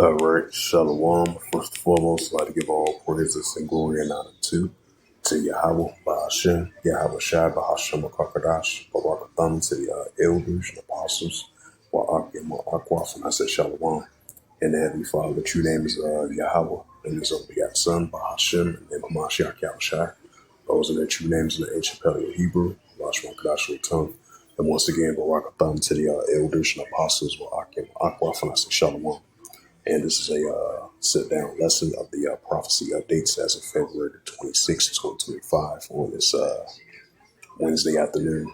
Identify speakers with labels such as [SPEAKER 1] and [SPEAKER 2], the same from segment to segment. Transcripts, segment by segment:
[SPEAKER 1] All right, Shalom. First and foremost, I'd like to give all praises and glory and honor to Yahweh, Bahashem, Yahweh Shai, Bahashem, Akakadash, Barakatham, to the elders and apostles, Wa'ak and Ma'akwaf, and I said Shalom. And the Heavenly Father, the true name is Yahweh, and His only begotten Son, Bahashem, and then Hamashiach Yahweh Shai. Those are their true names in the ancient Paleo Hebrew, Lashman Kadash tongue. And once again, Barakatham to the elders and apostles, Wa'ak and Ma'akwaf, and I said Shalom. And this is a sit-down lesson of the prophecy updates as of February 26, 2025 on this Wednesday afternoon.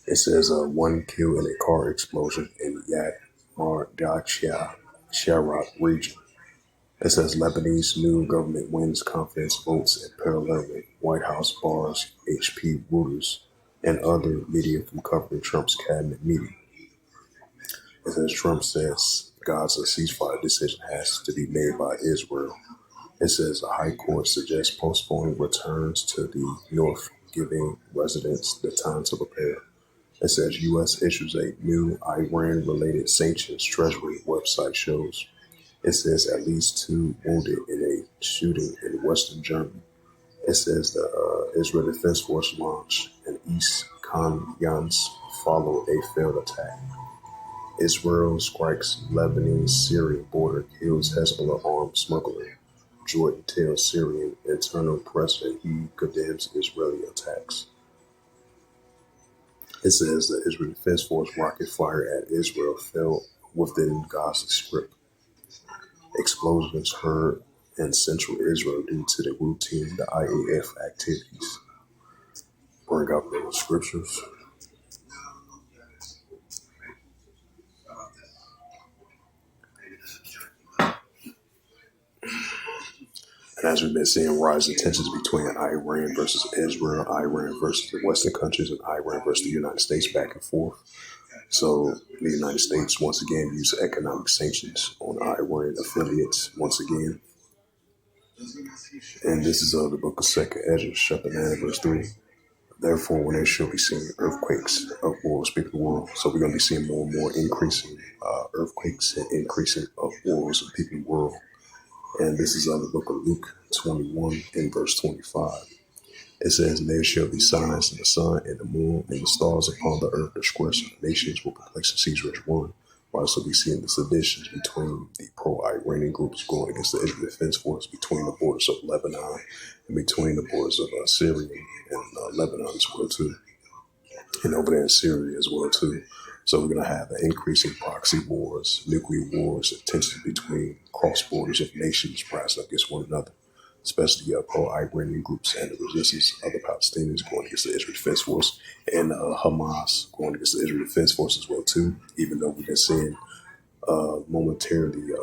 [SPEAKER 1] It says one killed in a car explosion in Yad Mardachia, Sharat region. It says Lebanese new government wins confidence votes in parallel with White House bars HP Reuters and other media from covering Trump's cabinet meeting. It says Trump says Gaza ceasefire decision has to be made by Israel. It says the High Court suggests postponing returns to the North, giving residents the time to prepare. It says U.S. issues a new Iran-related sanctions Treasury website shows. It says at least 2 wounded in a shooting in Western Germany. It says the Israel Defense Force launched an East Kanyans follow a failed attack. Israel strikes Lebanese-Syrian border, kills Hezbollah armed smuggler. Jordan tells Syrian internal president he condemns Israeli attacks. It says the Israel Defense Force rocket fire at Israel fell within Gaza Strip. Explosions heard in central Israel due to the routine the IAF activities. Bring up the scriptures. And as we've been seeing, rising tensions between Iran versus Israel, Iran versus the Western countries, and Iran versus the United States back and forth. So the United States once again used economic sanctions on Iran affiliates once again. And this is the book of 2nd Ezra, chapter 9, verse 3. Therefore, when there shall be seen earthquakes of wars, speak the world. So we're going to be seeing more and more increasing earthquakes and increasing of wars of people in the world. And this is the book of Luke 21 and verse 25. It says, there shall be signs in the sun and the moon and the stars upon the earth. The squares of the nations will perplex and seize which one. We're also be seeing the seditions between the pro-Iranian groups going against the Israel Defense Force between the borders of Lebanon and between the borders of Syria and Lebanon as well too. And over there in Syria as well too. So we're going to have an increasing proxy wars, nuclear wars, and tensions between cross borders of nations rising against one another, especially pro-Iranian groups and the resistance of the Palestinians going against the Israel Defense Force and Hamas going against the Israel Defense Force as well too. Even though we've been seeing momentarily,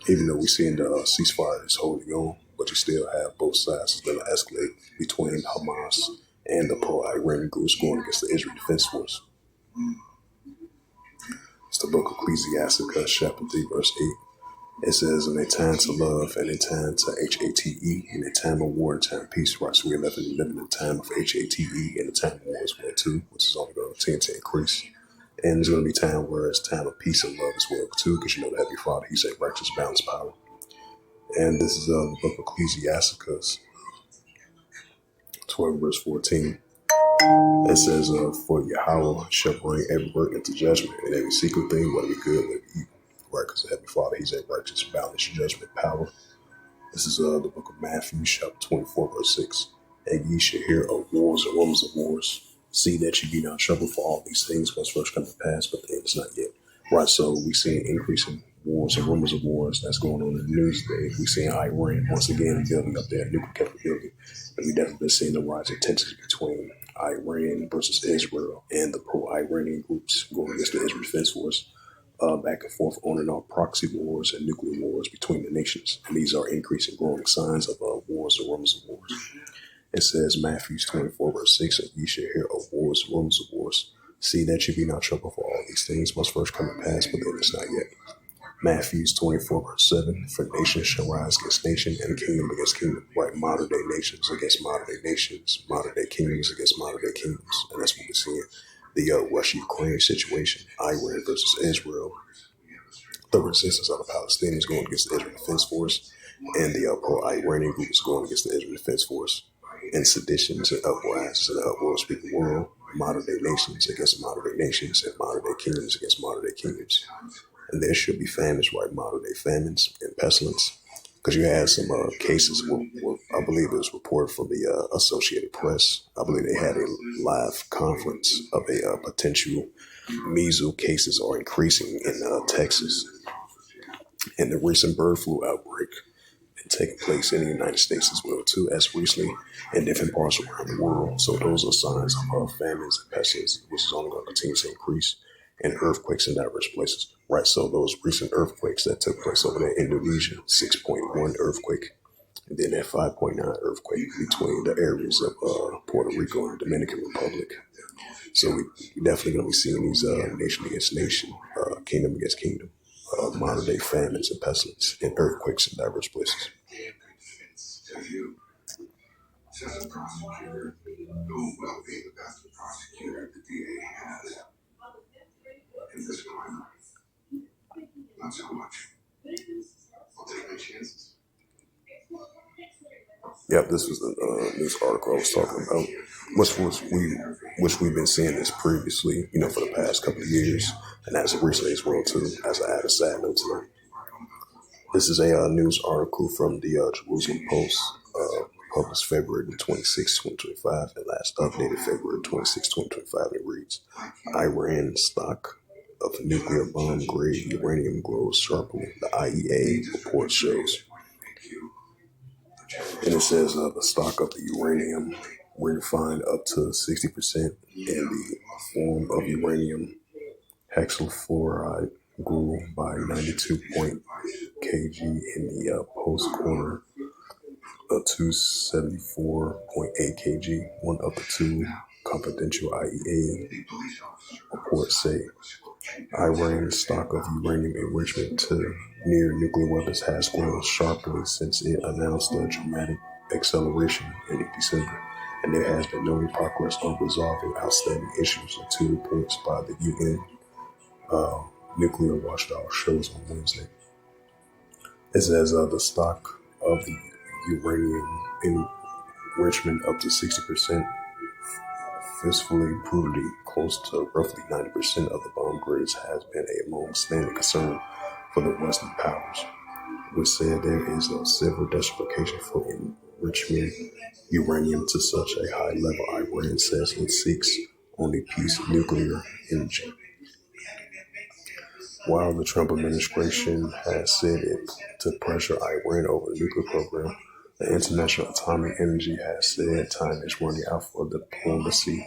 [SPEAKER 1] even though we're seeing the ceasefire is holding on, but you still have both sides that's going to escalate between Hamas and the pro-Iranian groups going against the Israel Defense Force. It's the book of Ecclesiasticus, chapter 3, verse 8. It says, in a time to love, and a time to HATE, in a time of war, and time of peace. Right, so we're living in a time of HATE and a time of war as well too, which is only going to tend to increase. And there's going to be time where it's time of peace and love as well too, because you know the Heavenly Father, He's a righteous, balanced power. And this is the book of Ecclesiasticus, 12, verse 14. It says, for Yahweh shall bring every work into judgment, and every secret thing, whether it be good or evil. Right, because the Heavenly Father, He's a righteous, balanced judgment power. This is the book of Matthew, chapter 24, verse 6. And ye shall hear of wars and rumors of wars. See that ye be not troubled, for all these things must first come to pass, but the end is not yet. Right, so we see an increasing wars and rumors of wars that's going on in the news today. We see Iran once again building up their nuclear capability. And we definitely been seeing the rising tensions between Iran versus Israel and the pro-Iranian groups going against the Israel Defense Force. Back and forth on and off proxy wars and nuclear wars between the nations. And these are increasing growing signs of wars and rumors of wars. It says, Matthew 24, verse 6, and ye shall hear of wars and rumors of wars. See that ye be not troubled, for all these things must first come to pass, but then it's not yet. Matthew 24, verse 7, for nation shall rise against nation, and kingdom against kingdom. Right, modern day nations against modern day nations, modern day kingdoms against modern day kingdoms. And that's what we're seeing. The Russia-Ukraine situation, Iran versus Israel, the resistance of the Palestinians going against the Israel Defense Force, and the pro-Iranian group is going against the Israel Defense Force. And seditions and uprisings in the upworld speaking world, modern day nations against modern day nations, and modern day kingdoms against modern day kingdoms. And there should be famines, right? Modern day famines and pestilence. Because you had some cases, I believe it was reported from the Associated Press. I believe they had a live conference of a potential measles cases are increasing in Texas. And the recent bird flu outbreak and taking place in the United States as well too, as recently in different parts around the world. So those are signs of famines and pestilence, which is only going to continue to increase, and earthquakes in diverse places. Right. So those recent earthquakes that took place over there in Indonesia, 6.1 earthquake, and then that 5.9 earthquake between the areas of Puerto Rico and the Dominican Republic. So we definitely going to be seeing these nation against nation, kingdom against kingdom, modern day famines and pestilence and earthquakes in diverse places. Says a prosecutor, who will be the best prosecutor the DA has in this crime. Not so much. I'll take my chances. Yep, this was the news article I was talking about, which we've been seeing this previously, for the past couple of years, and as of recently as well too. As I add a sad note tonight, this is a news article from the Jerusalem Post, published February 26, 2025, and last updated February 26, 2025. It reads: Iran stock of nuclear bomb grade uranium grows sharply, the IEA report shows. And it says the stock of the uranium refined up to 60% in the form of uranium hexafluoride grew by 92 kg in the post-quarter of 274.8 kg. One of the two confidential IEA reports say Iran's stock of uranium enrichment to near nuclear weapons has grown sharply since it announced a dramatic acceleration in December, and there has been no progress on resolving outstanding issues, two reports by the UN nuclear watchdog shows on Wednesday. It says the stock of the uranium enrichment up to 60%, fiscally prudently close to roughly 90% of the bomb grades has been a long-standing concern for the Western powers, which said there is a severe justification for enriching uranium to such a high level. Iran says it seeks only peace nuclear energy. While the Trump administration has said it to pressure Iran over the nuclear program, the International Atomic Energy has said time is running out for diplomacy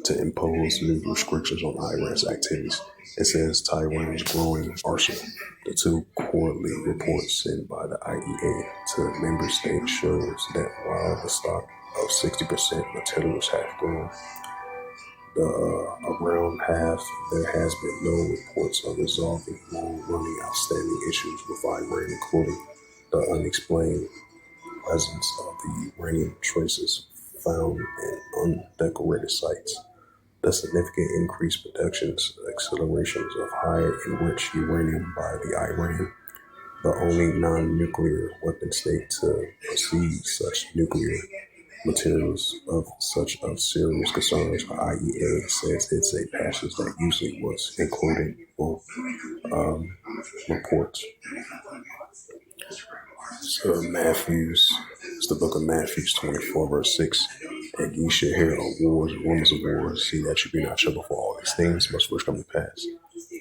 [SPEAKER 1] to impose new restrictions on Iran's activities. It says Tehran's growing arsenal. The two quarterly reports sent by the IEA to member states shows that while the stock of 60% materials have grown, around half, there has been no reports of resolving long-running outstanding issues with Iran, including the unexplained presence of the uranium traces found in undecorated sites, the significant increased productions, accelerations of higher enriched uranium by the Iran, the only non-nuclear weapon state to possess such nuclear materials of such of serious concerns. IEA says it's a passage that usually was included in reports. So Matthews, it's the book of Matthew 24, verse 6. And ye shall hear of wars and rumors of wars. See that you be not troubled, for all these things must first come to pass.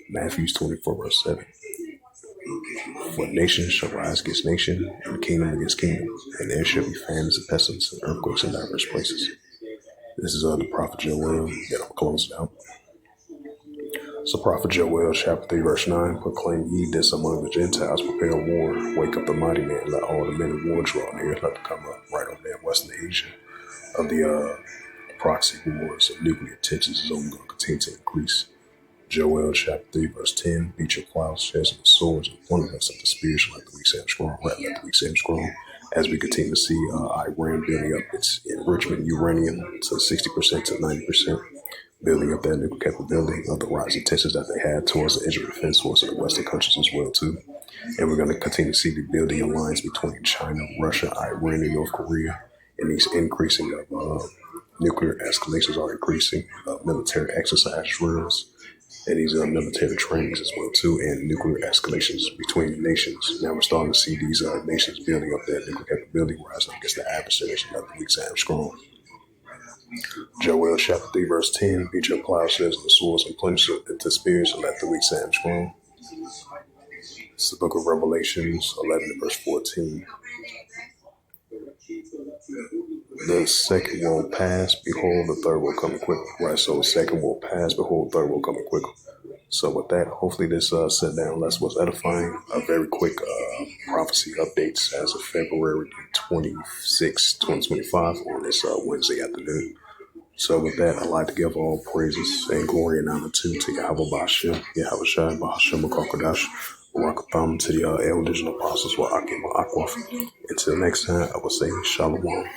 [SPEAKER 1] Matthew 24, verse 7. For nation shall rise against nation, and kingdom against kingdom, and there shall be famines and pestilence and earthquakes in diverse places. This is the prophet Joel, that I'm closing out. So prophet Joel, chapter 3, verse 9, proclaim ye this among the Gentiles, prepare war, wake up the mighty man, let all the men of war draw near, let them come up right over there in Western Asia. Of the proxy wars and nuclear tensions is only going to continue to increase. Joel chapter 3, verse 10, beat your plowshares and swords and one of us at the spears, like the weak Sam strong, right, like the weak Sam strong. As we continue to see Iran building up its enrichment uranium to 60% to 90%, building up that nuclear capability, of the rising tensions that they had towards the Israel Defense Force and the Western countries as well too. And we're going to continue to see the building alliance between China, Russia, Iran, and North Korea. And these increasing of nuclear escalations are increasing, military exercise drills, and these military trainings as well too, and nuclear escalations between the nations. Now we're starting to see these nations building up their nuclear capability, rising against the adversaries and other weak Sam strong. Joel chapter 3 verse 10, beat your plowshares and the swords and plunge into spears and let the weak Sam strong. It's the book of Revelations 11 verse 14. The second will pass, behold, the third will come quick. Right, so the second will pass, behold, the third will come quick. So with that, hopefully this sit down lesson was edifying. A very quick prophecy updates as of February 26, 2025 on this Wednesday afternoon. So with that, I'd like to give all praises and glory and honor to Yahweh Bashem, Yahweh Shai, Bahashem, Kakadash, Rakatham, to the elders and apostles, Wa'akim, Akwaf. Until next time, I will say Shalom.